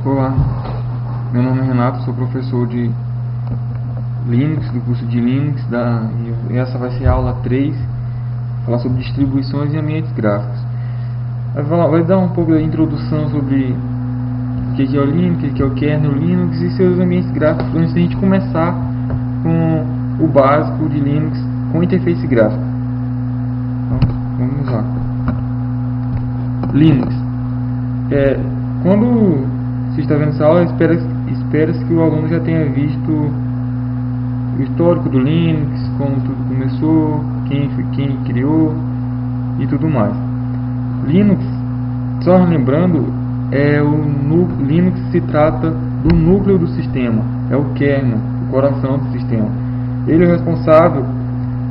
Olá, meu nome é Renato, sou professor de Linux, do curso de Linux, e essa vai ser a aula 3, falar sobre distribuições e ambientes gráficos. Vai dar um pouco da introdução sobre o que é o Linux, o que é o kernel Linux e seus ambientes gráficos, antes da gente começar com o básico de Linux com interface gráfica. Então, vamos lá. Linux. Quando você está vendo essa aula, espera-se que o aluno já tenha visto o histórico do Linux, como tudo começou, quem criou e tudo mais. Linux, só lembrando, Linux se trata do núcleo do sistema, é o kernel, o coração do sistema. Ele é responsável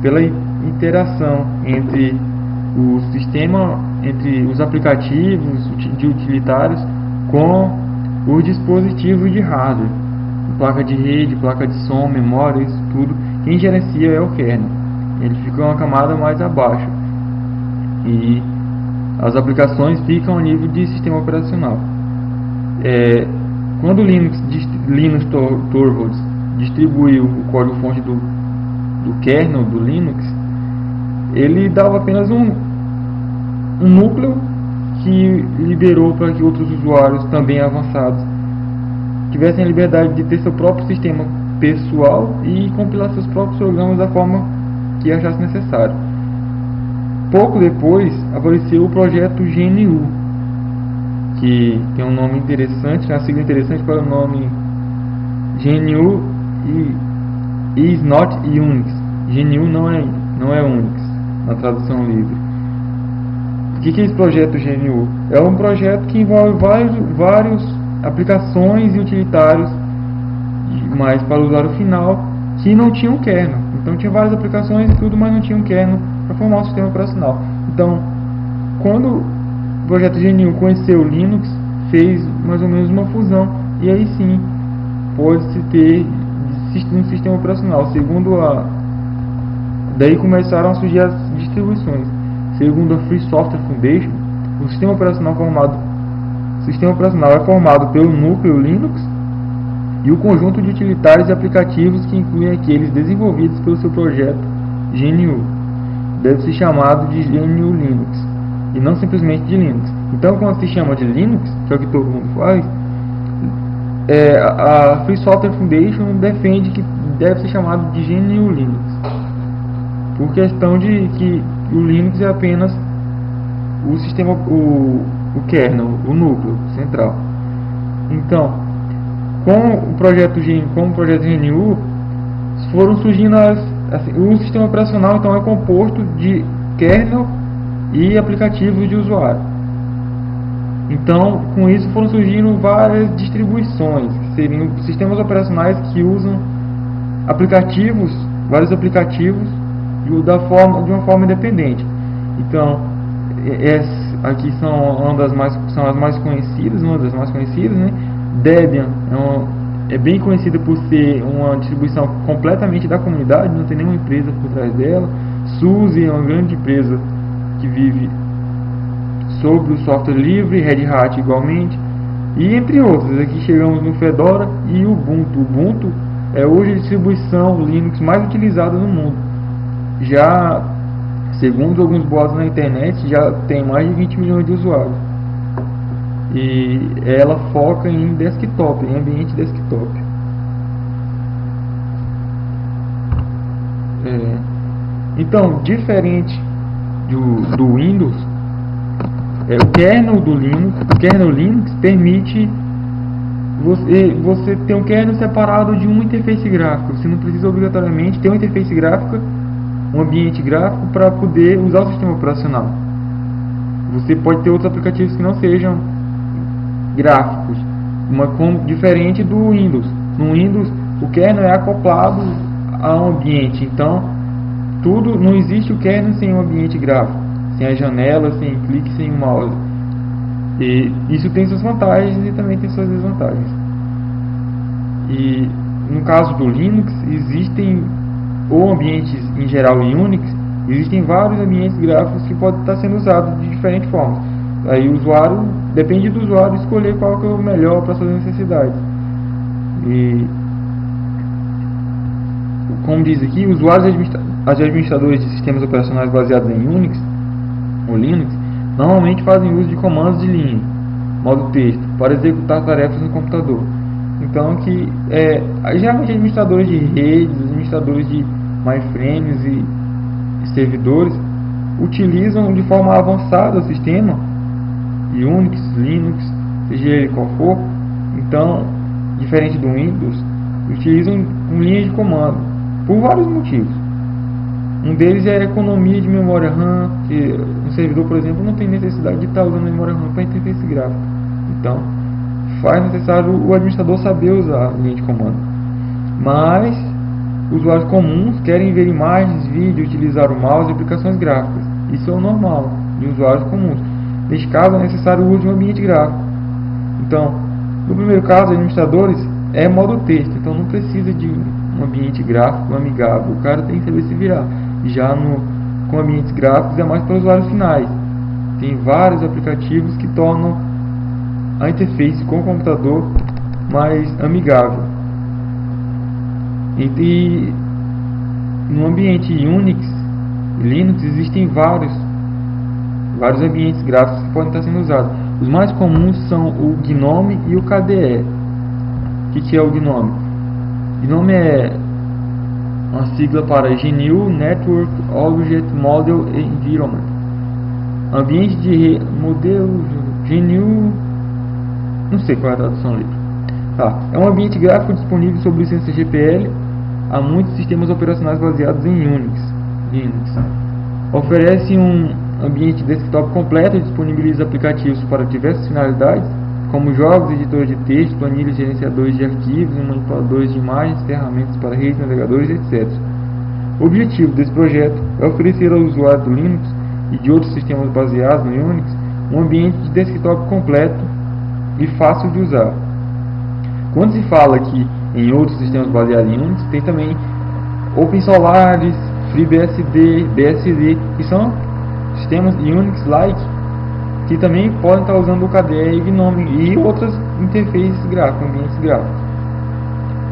pela interação entre o sistema, entre os aplicativos de utilitários com os dispositivos de hardware, placa de rede, placa de som, memória, isso tudo. Quem gerencia é o kernel. Ele fica uma camada mais abaixo e as aplicações ficam ao nível de sistema operacional. Quando Linus Torvalds distribuiu o código-fonte do kernel do Linux, ele dava apenas um núcleo que liberou para que outros usuários também avançados tivessem a liberdade de ter seu próprio sistema pessoal e compilar seus próprios programas da forma que achasse necessário. Pouco depois apareceu o projeto GNU, que tem um nome interessante, uma sigla interessante para o nome GNU is not Unix. GNU não é Unix na tradução livre. O que é esse projeto GNU? É um projeto que envolve várias aplicações e utilitários, mas para o usuário final, que não tinham kernel. Então tinha várias aplicações e tudo, mas não tinham kernel para formar um sistema operacional. Então, quando o projeto GNU conheceu o Linux, fez mais ou menos uma fusão, e aí sim pode-se ter um sistema operacional. Daí começaram a surgir as distribuições. Segundo a Free Software Foundation, o sistema operacional é formado pelo núcleo Linux e o conjunto de utilitários e aplicativos que incluem aqueles desenvolvidos pelo seu projeto GNU. Deve ser chamado de GNU Linux e não simplesmente de Linux. Então, quando se chama de Linux, que é o que todo mundo faz, a Free Software Foundation defende que deve ser chamado de GNU Linux, por questão de que o Linux é apenas o sistema, o kernel, o núcleo central. Então, com o projeto GNU, foram surgindo o sistema operacional. Então é composto de kernel e aplicativos de usuário. Então, com isso foram surgindo várias distribuições, que seriam sistemas operacionais que usam vários aplicativos de uma forma independente. Então, aqui são as mais conhecidas, né? Debian é bem conhecida por ser uma distribuição completamente da comunidade, não tem nenhuma empresa por trás dela. SUSE é uma grande empresa que vive sobre o software livre, Red Hat igualmente, e entre outros. Aqui chegamos no Fedora e o Ubuntu. Ubuntu é hoje a distribuição Linux mais utilizada no mundo. Já, segundo alguns blogs na internet, já tem mais de 20 milhões de usuários. E ela foca em desktop, em ambiente desktop. Então, diferente do Windows, o kernel Linux permite você ter um kernel separado de uma interface gráfica. Você não precisa obrigatoriamente ter uma interface gráfica, um ambiente gráfico, para poder usar o sistema operacional. Você pode ter outros aplicativos que não sejam gráficos, diferente do Windows. No Windows, o kernel é acoplado ao ambiente. Então, não existe o kernel sem um ambiente gráfico, sem a janela, sem clique, sem o mouse. E isso tem suas vantagens e também tem suas desvantagens. E no caso do Linux, existem ambientes em geral em Unix, existem vários ambientes gráficos que podem estar sendo usados de diferentes formas. Aí o usuário, depende do usuário escolher qual que é o melhor para suas necessidades. E como diz aqui, usuários administradores de sistemas operacionais baseados em Unix ou Linux normalmente fazem uso de comandos de linha, modo texto, para executar tarefas no computador. Então, geralmente administradores de redes, administradores de mainframes e servidores utilizam de forma avançada o sistema Unix, Linux, seja ele qual for. Então, diferente do Windows, utilizam com linhas de comando por vários motivos. Um deles é a economia de memória RAM, que um servidor, por exemplo, não tem necessidade de estar usando memória RAM para interface gráfica. Então, faz necessário o administrador saber usar a linha de comando. Mas, usuários comuns querem ver imagens, vídeos, utilizar o mouse e aplicações gráficas. Isso é o normal de usuários comuns. Neste caso, é necessário o uso de um ambiente gráfico. Então, no primeiro caso, administradores é modo texto, então não precisa de um ambiente gráfico amigável. O cara tem que saber se virar. Já com ambientes gráficos é mais para usuários finais. Tem vários aplicativos que tornam a interface com o computador mais amigável. E no ambiente Unix e Linux existem vários ambientes gráficos que podem estar sendo usados. Os mais comuns são o GNOME e o KDE. O que é o GNOME? GNOME é uma sigla para GNU Network Object Model Environment. Ambiente de modelo GNU, não sei qual é a tradução livre. É um ambiente gráfico disponível sob licença GPL a muitos sistemas operacionais baseados em Unix, Linux. Oferece um ambiente desktop completo e disponibiliza aplicativos para diversas finalidades, como jogos, editores de texto, planilhas, gerenciadores de arquivos, manipuladores de imagens, ferramentas para redes, navegadores, etc. O objetivo desse projeto é oferecer aos usuários do Linux e de outros sistemas baseados no Unix um ambiente de desktop completo e fácil de usar. Quando se fala aqui em outros sistemas baseados em Unix, tem também OpenSolaris, FreeBSD, BSD, que são sistemas Unix-like que também podem estar usando o KDE e GNOME e outras interfaces gráficas, ambientes gráficos.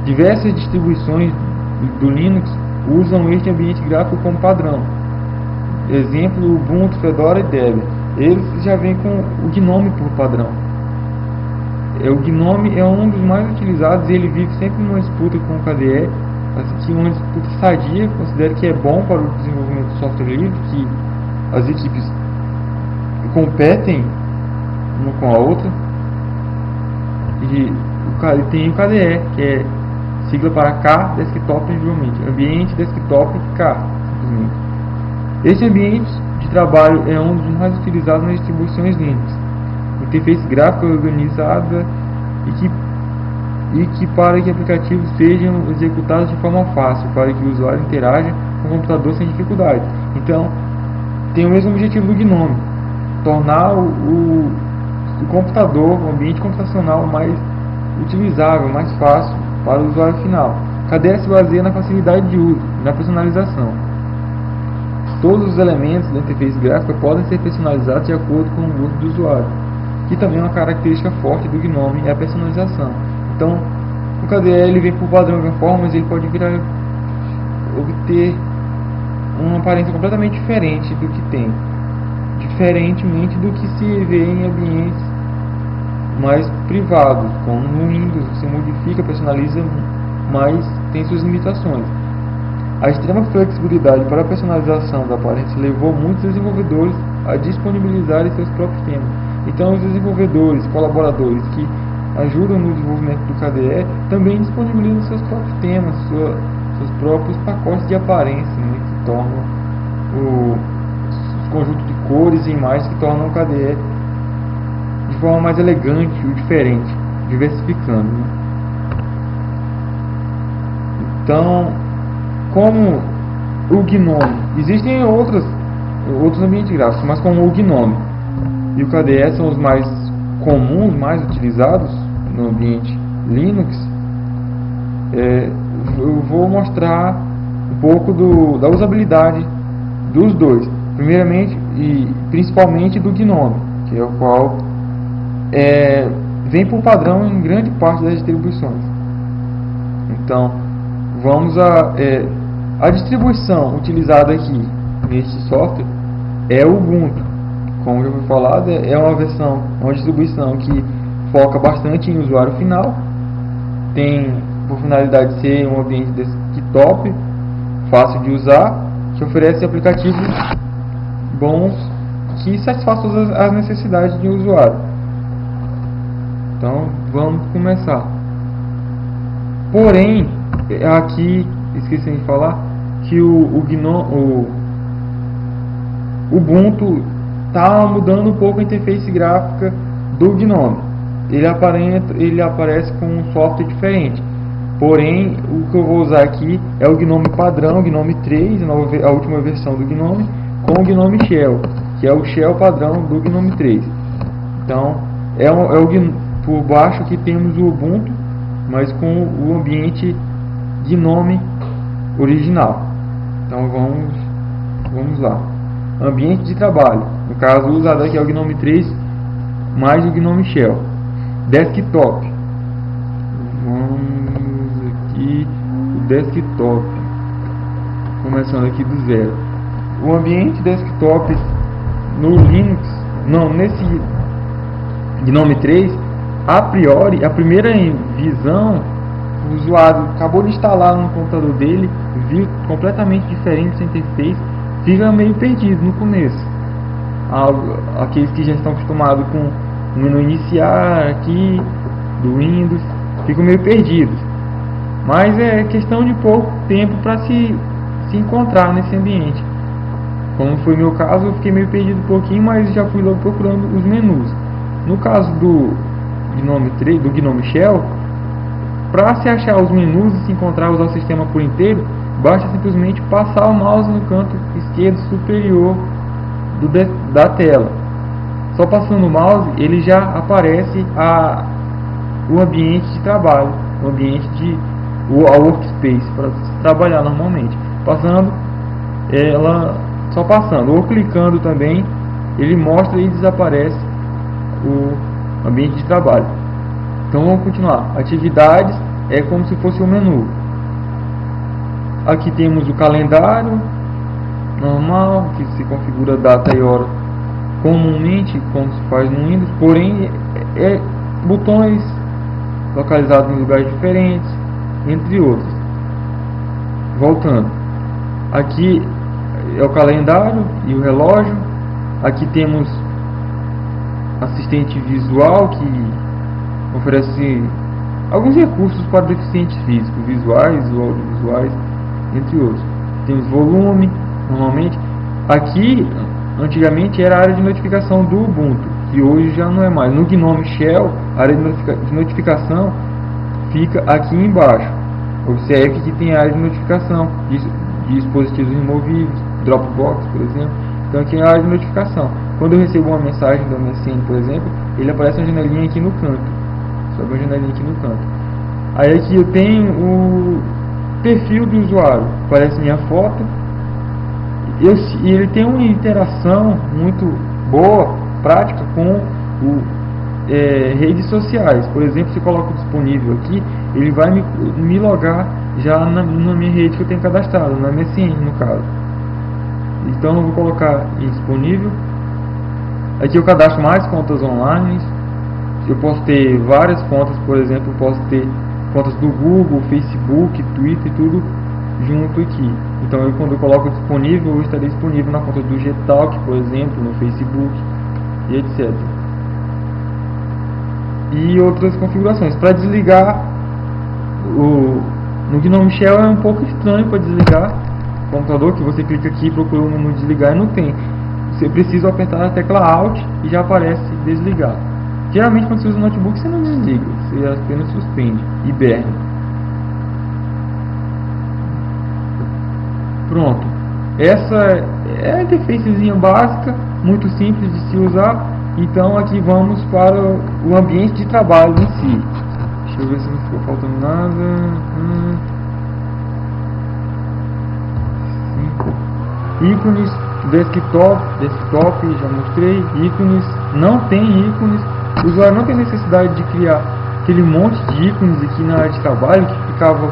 Diversas distribuições do Linux usam este ambiente gráfico como padrão. Exemplo, Ubuntu, Fedora e Debian. Eles já vêm com o GNOME por padrão. O GNOME é um dos mais utilizados e ele vive sempre numa disputa com o KDE, assim, uma disputa sadia. Considero que é bom para o desenvolvimento de software livre, que as equipes competem uma com a outra. E tem o KDE, que é sigla para K Desktop Environment, ambiente desktop K, simplesmente. Esse ambiente de trabalho é um dos mais utilizados nas distribuições Linux. Interface gráfica organizada e que para que aplicativos sejam executados de forma fácil, para que o usuário interaja com o computador sem dificuldade. Então, tem o mesmo objetivo do GNOME, tornar o computador, o ambiente computacional mais utilizável, mais fácil para o usuário final. KDE se baseia na facilidade de uso, na personalização. Todos os elementos da interface gráfica podem ser personalizados de acordo com o gosto do usuário, que também é uma característica forte do GNOME, é a personalização. Então, o KDE ele vem por padrão de uma forma, mas ele pode obter uma aparência completamente diferente do que tem, diferentemente do que se vê em ambientes mais privados, como no Windows. Você modifica, personaliza, mas tem suas limitações. A extrema flexibilidade para a personalização da aparência levou muitos desenvolvedores a disponibilizarem seus próprios temas. Então, os desenvolvedores, colaboradores que ajudam no desenvolvimento do KDE também disponibilizam seus próprios temas, seus próprios pacotes de aparência, né, que tornam os conjuntos de cores e imagens que tornam o KDE de forma mais elegante e diferente, diversificando, né? Então, como o GNOME, existem outros ambientes gráficos, mas como o GNOME e o KDE são os mais comuns, mais utilizados no ambiente Linux, eu vou mostrar um pouco da usabilidade dos dois, primeiramente e principalmente do GNOME. que é o qual vem por padrão em grande parte das distribuições. Então, vamos a distribuição utilizada aqui neste software é o Ubuntu. Como já foi falado, é uma distribuição que foca bastante em usuário final, tem por finalidade de ser um ambiente desktop, fácil de usar, que oferece aplicativos bons que satisfazem todas as necessidades de usuário. Então vamos começar. Porém, aqui esqueci de falar que o Ubuntu está mudando um pouco a interface gráfica do GNOME. Ele aparece com um software diferente. Porém, o que eu vou usar aqui é o GNOME padrão, o GNOME 3, a última versão do GNOME, com o GNOME Shell, que é o Shell padrão do GNOME 3. Então, por baixo aqui temos o Ubuntu, mas com o ambiente GNOME original. Então, vamos lá. Ambiente de trabalho. No caso, o usado aqui é o GNOME 3 mais o GNOME Shell. Desktop. Vamos aqui o desktop. Começando aqui do zero. O ambiente desktop no Linux, nesse GNOME 3, a priori, a primeira visão, o usuário acabou de instalar no computador dele, viu completamente diferente essa interface, fica meio perdido no começo. Aqueles que já estão acostumados com o menu iniciar aqui do Windows ficam meio perdidos, mas é questão de pouco tempo para se encontrar nesse ambiente. Como foi meu caso, eu fiquei meio perdido um pouquinho, mas já fui logo procurando os menus. No caso do GNOME 3, do GNOME Shell, para se achar os menus e se encontrar, usar o sistema por inteiro, basta simplesmente passar o mouse no canto esquerdo superior da tela. Só passando o mouse, ele já aparece o ambiente de trabalho, o ambiente a workspace para trabalhar normalmente. Só passando ou clicando também, ele mostra e desaparece o ambiente de trabalho. Então vamos continuar. Atividades é como se fosse um menu. Aqui temos o calendário normal, que se configura data e hora comumente, como se faz no Windows, porém botões localizados em lugares diferentes, entre outros. Voltando, aqui é o calendário e o relógio. Aqui temos assistente visual, que oferece alguns recursos para deficientes físicos, visuais ou audiovisuais, entre outros. Temos volume, normalmente. Aqui, antigamente, era a área de notificação do Ubuntu, que hoje já não é mais. No GNOME Shell, a área de notificação fica aqui embaixo. Observe que tem a área de notificação de dispositivos removíveis, Dropbox, por exemplo. Então aqui é a área de notificação. Quando eu recebo uma mensagem do MSN, por exemplo, ele aparece uma janelinha aqui no canto. Sobe uma janelinha aqui no canto. Aí aqui eu tenho o perfil do usuário. Aparece minha foto. E ele tem uma interação muito boa, prática, com redes sociais. Por exemplo, se eu coloco disponível aqui, ele vai me logar já na minha rede que eu tenho cadastrado, na MSN no caso. Então eu vou colocar em disponível. Aqui eu cadastro mais contas online. Eu posso ter várias contas, por exemplo, eu posso ter contas do Google, Facebook, Twitter, tudo junto aqui. Então quando eu coloco disponível, eu estarei disponível na conta do Gtalk, por exemplo, no Facebook e etc. E outras configurações. Para desligar no GNOME Shell é um pouco estranho para desligar o computador, que você clica aqui, procura o menu desligar e não tem. Você precisa apertar a tecla Alt e já aparece desligar. Geralmente quando você usa o notebook você não desliga, você apenas suspende, hiberna. Pronto. Essa é a interfacezinha básica, muito simples de se usar. Então aqui vamos para o ambiente de trabalho em si. Deixa eu ver se não ficou faltando nada. Ícones, desktop, já mostrei. Ícones, não tem ícones, o usuário não tem necessidade de criar aquele monte de ícones aqui na área de trabalho que ficava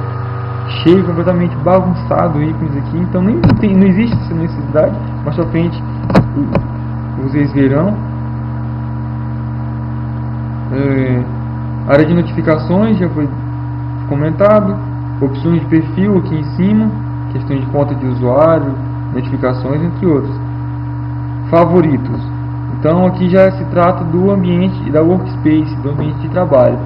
cheio, completamente bagunçado ícones aqui, então não existe essa necessidade. Mais pra frente vocês verão. Área de notificações já foi comentado, opções de perfil aqui em cima, questões de conta de usuário, notificações, entre outros. Favoritos, então aqui já se trata do ambiente da workspace, do ambiente de trabalho.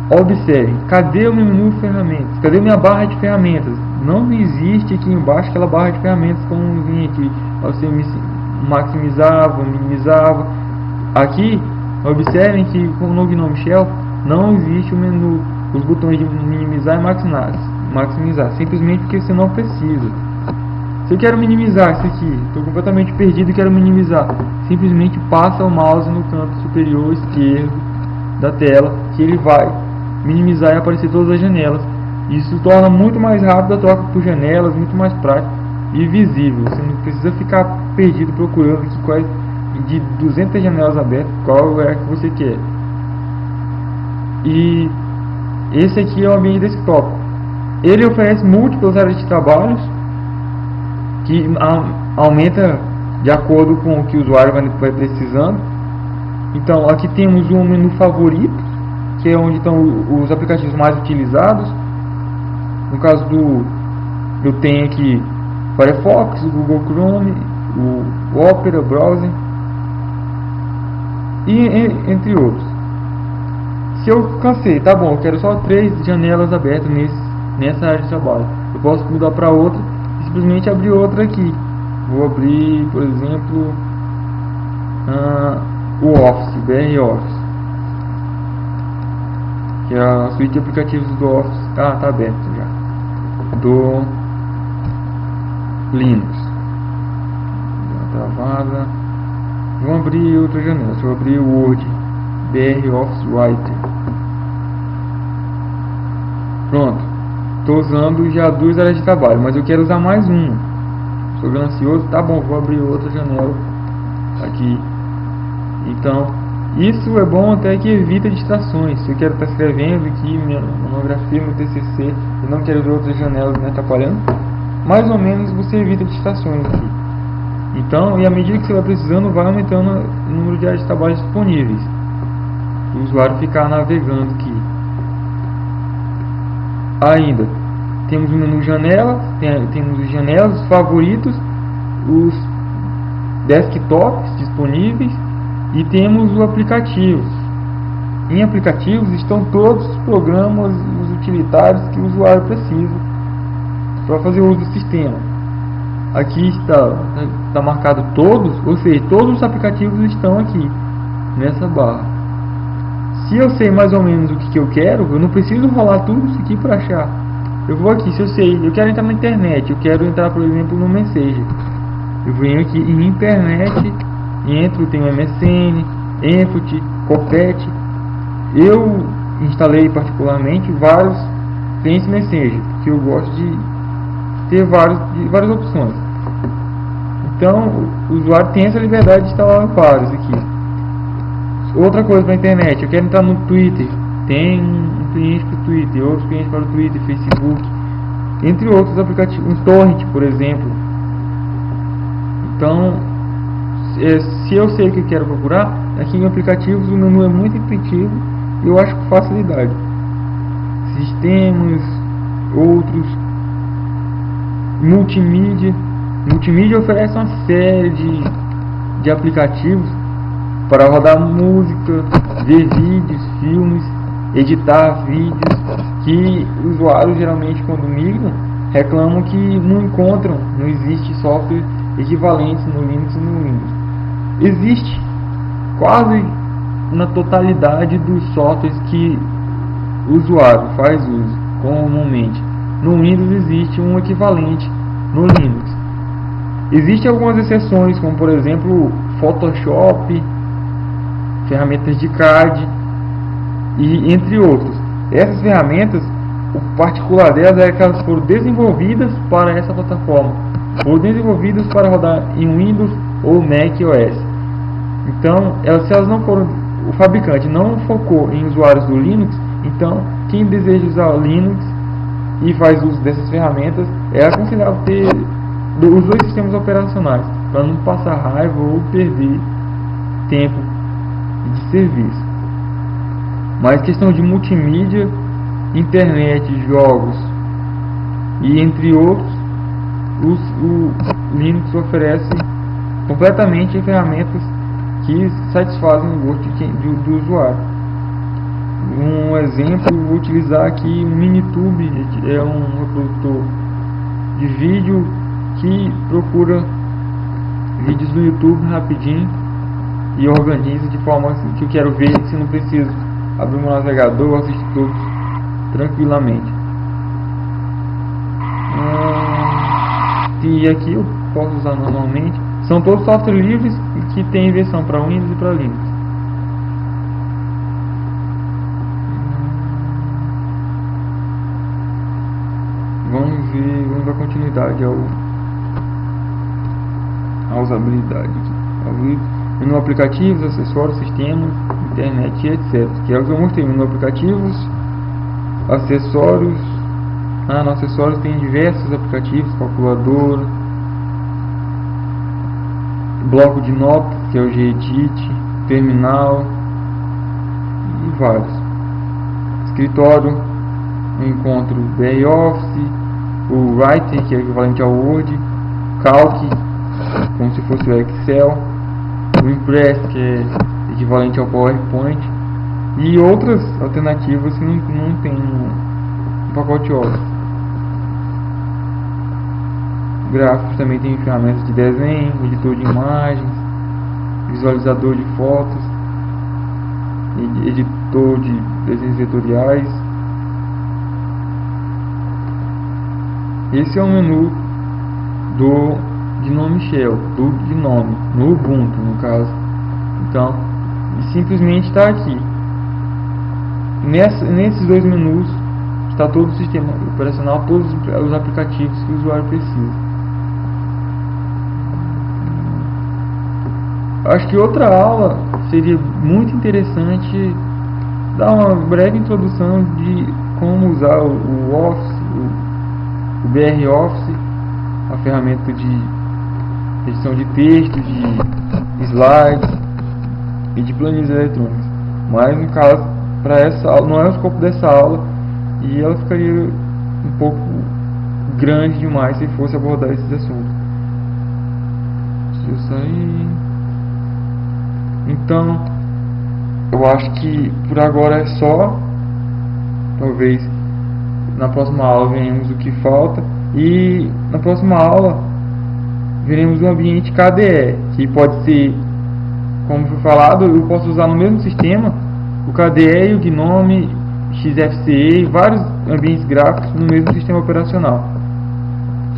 Observe, cadê o meu menu ferramentas? Cadê minha barra de ferramentas? Não existe aqui embaixo aquela barra de ferramentas como vinha aqui. Você maximizava, minimizava. Aqui, observem que com o novo Gnome Shell não existe o menu, os botões de minimizar e maximizar, simplesmente porque você não precisa. Se eu quero minimizar isso aqui, estou completamente perdido e quero minimizar, simplesmente passa o mouse no canto superior esquerdo da tela, que ele vai minimizar e aparecer todas as janelas. Isso torna muito mais rápido a troca por janelas, muito mais prático e visível. Você não precisa ficar perdido procurando aqui quais de 200 janelas abertas, qual é a que você quer. E esse aqui é o ambiente desktop. Ele oferece múltiplas áreas de trabalhos que aumenta de acordo com o que o usuário vai precisando. Então aqui temos um menu favorito, que é onde estão os aplicativos mais utilizados. No caso eu tenho aqui Firefox, o Google Chrome, o Opera Browser e entre outros. Se eu cansei, tá bom, eu quero só 3 janelas abertas nessa área de trabalho, eu posso mudar para outra e simplesmente abrir outra aqui. Vou abrir, por exemplo, o Office, BR Office, que é a suíte de aplicativos do Office. Tá aberto já, do Linux. Travada. Vou abrir outra janela. Deixa eu abrir o Word, BR Office Writer. Pronto, estou usando já 2 áreas de trabalho, mas eu quero usar mais uma. Estou ansioso, tá bom, vou abrir outra janela aqui. Então isso é bom até que evita distrações. Se eu quero estar escrevendo aqui minha monografia, meu TCC, e não quero ver outras janelas me atrapalhando, mais ou menos você evita distrações aqui. Então, e à medida que você vai precisando, vai aumentando o número de áreas de trabalho disponíveis, o usuário ficar navegando aqui. Ainda temos o menu janela, temos os janelas, os favoritos, os desktops disponíveis e temos os aplicativos. Em aplicativos estão todos os programas, os utilitários que o usuário precisa para fazer uso do sistema. Aqui está marcado todos, ou seja, todos os aplicativos estão aqui nessa barra. Se eu sei mais ou menos o que eu quero, eu não preciso rolar tudo isso aqui para achar. Eu vou aqui, se eu sei, eu quero entrar na internet, eu quero entrar, por exemplo, no Messenger. Eu venho aqui em internet, entro, tenho MSN, Enfut, Copete. Eu instalei particularmente vários clientes Messenger, porque eu gosto de ter várias opções. Então o usuário tem essa liberdade de instalar vários aqui. Outra coisa para a internet, eu quero entrar no Twitter, tem um cliente para o Twitter, outros clientes para o Twitter, Facebook, entre outros aplicativos, um Torrent, por exemplo. Então se eu sei o que eu quero procurar, aqui em aplicativos o menu é muito intuitivo e eu acho com facilidade. Sistemas, outros, multimídia. Multimídia oferece uma série de aplicativos para rodar música, ver vídeos, filmes, editar vídeos, que usuários geralmente quando migram reclamam que não encontram, não existe software equivalente no Linux e no Windows. Existe quase na totalidade dos softwares que o usuário faz uso comumente. No Windows existe um equivalente no Linux. Existem algumas exceções, como por exemplo Photoshop, ferramentas de CAD e entre outros. Essas ferramentas, o particular delas é que elas foram desenvolvidas para essa plataforma, foram desenvolvidas para rodar em Windows ou Mac OS. Então, se elas não foram, o fabricante não focou em usuários do Linux, então quem deseja usar o Linux e faz uso dessas ferramentas, é aconselhável ter os dois sistemas operacionais, para não passar raiva ou perder tempo de serviço. Mas questão de multimídia, internet, jogos e entre outros, o Linux oferece completamente ferramentas que satisfazem o gosto do usuário. Um exemplo, vou utilizar aqui um Minitube, é um reprodutor de vídeo que procura vídeos do YouTube rapidinho e organiza de forma que eu quero ver, se não preciso abrir meu navegador, assistir todos tranquilamente. E aqui eu posso usar normalmente. São todos softwares livres que tem versão para Windows e para Linux. Vamos dar continuidade à usabilidade aqui. Menu aplicativos, acessórios, sistemas, internet, etc. Que é o que eu mostrei. Menu aplicativos, acessórios. No acessórios tem diversos aplicativos, calculadora, bloco de notas, que é o Gedit, terminal e vários. Escritório, eu encontro o BR Office, o Writer, que é equivalente ao Word, Calc, como se fosse o Excel, o Impress, que é equivalente ao PowerPoint, e outras alternativas que não tem no pacote Office. Gráficos também tem ferramentas de desenho, editor de imagens, visualizador de fotos, editor de desenhos vetoriais. Esse é o menu do Gnome Shell, do Gnome, no Ubuntu no caso. Então, simplesmente está aqui. Nesses dois menus está todo o sistema operacional, todos os aplicativos que o usuário precisa. Acho que outra aula seria muito interessante dar uma breve introdução de como usar o Office, o BR Office, a ferramenta de edição de texto, de slides e de planilhas eletrônicas. Mas no caso, para essa aula, não é o escopo dessa aula e ela ficaria um pouco grande demais se fosse abordar esses assuntos. Deixa eu sair. Então, eu acho que por agora é só. Talvez na próxima aula veremos o que falta. E na próxima aula veremos o ambiente KDE, que pode ser, como foi falado, eu posso usar no mesmo sistema o KDE e o Gnome, XFCE e vários ambientes gráficos no mesmo sistema operacional,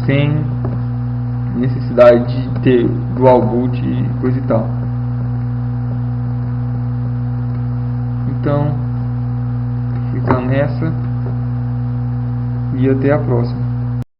sem necessidade de ter dual boot e coisa e tal. Então, fica nessa e até a próxima.